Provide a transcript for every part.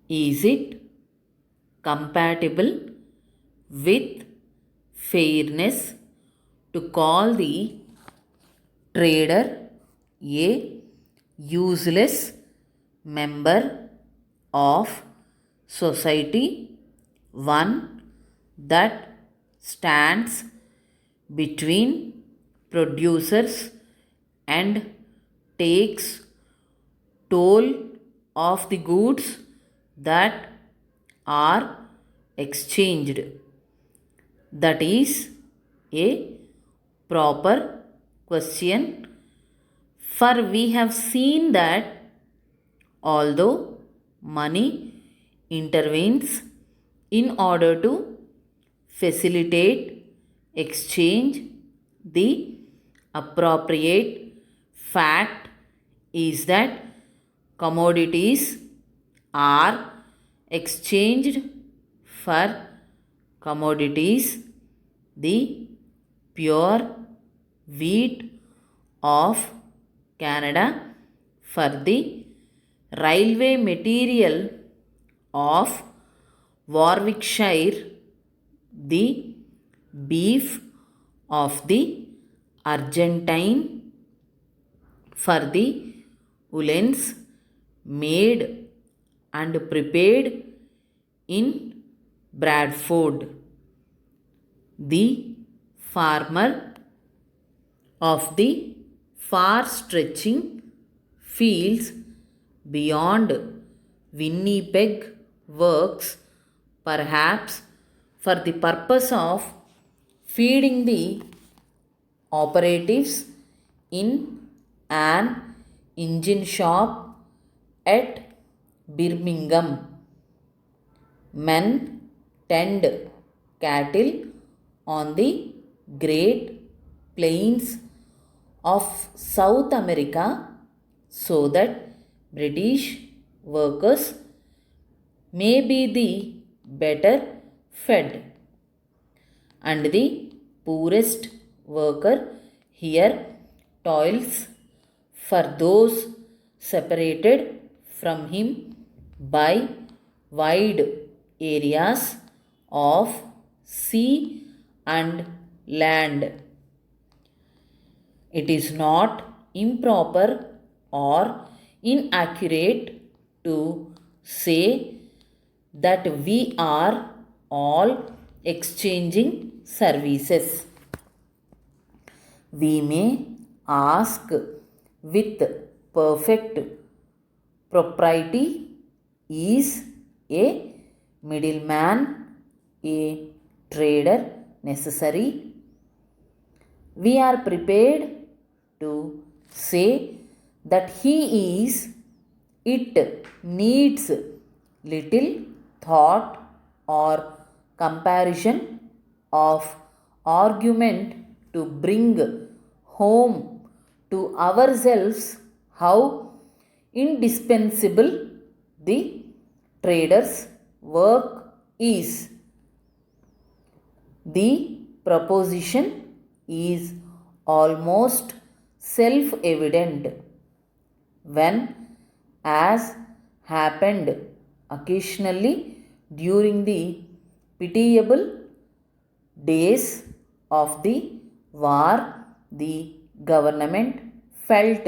Is it compatible with fairness to call the trader a useless member of society, one that stands between producers and takes toll of the goods that are exchanged? That is a proper question, for we have seen that although money intervenes in order to facilitate exchange, the appropriate fact is that commodities are exchanged for commodities. The pure wheat of Canada for the railway material of Warwickshire, the beef of the Argentine for the woolens made and prepared in Bradford. The farmer of the far stretching fields beyond Winnipeg works perhaps for the purpose of feeding the operatives in an engine shop at Birmingham. Men tend cattle on the great plains of South America so that British workers may be the better fed, and the poorest worker here toils for those separated from him by wide areas of sea and land. It is not improper or inaccurate to say that we are all exchanging services. We may ask with perfect propriety, is a middleman, a trader necessary? We are prepared to say that he is. It needs little thought or comparison of argument to bring home to ourselves how indispensable the trader's work is. The proposition is almost self evident when, as happened occasionally during the pitiable days of the war, the government felt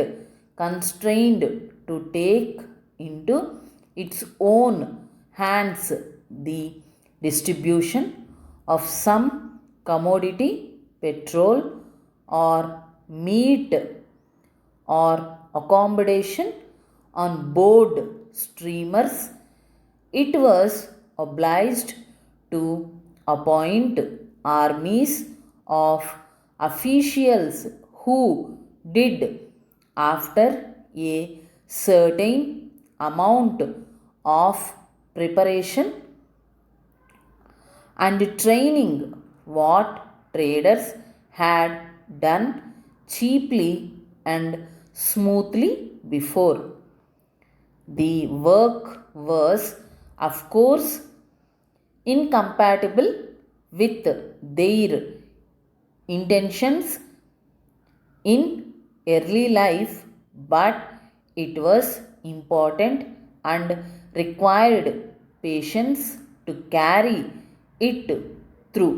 constrained to take into its own hands the distribution of some commodity, petrol or meat or accommodation on board steamers. It was obliged to appoint armies of officials who did, after a certain amount of preparation and training, what traders had done cheaply and smoothly before. The work was, of course, incompatible with their intentions in early life, but it was important and required patience to carry it through.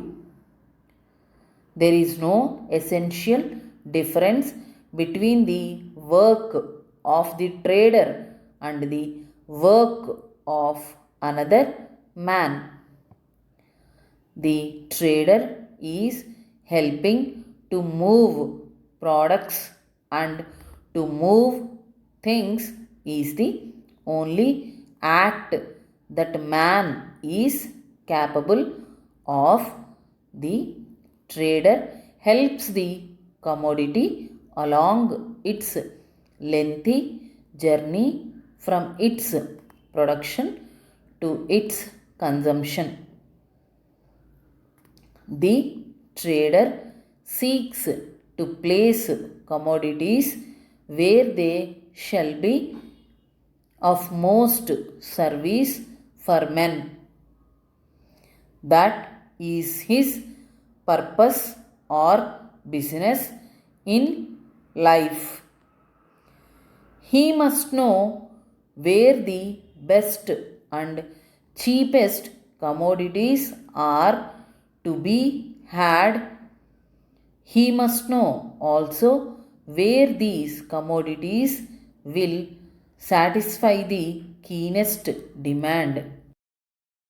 There is no essential difference between the work of the trader and the work of another man. The trader is helping to move products, and to move things is the only act that man is capable of. The trader helps the commodity along its lengthy journey from its production to its consumption. The trader seeks to place commodities where they shall be of most service for men. That is his purpose or business in life. He must know where the best and cheapest commodities are to be had. He must know also where these commodities will satisfy the keenest demand.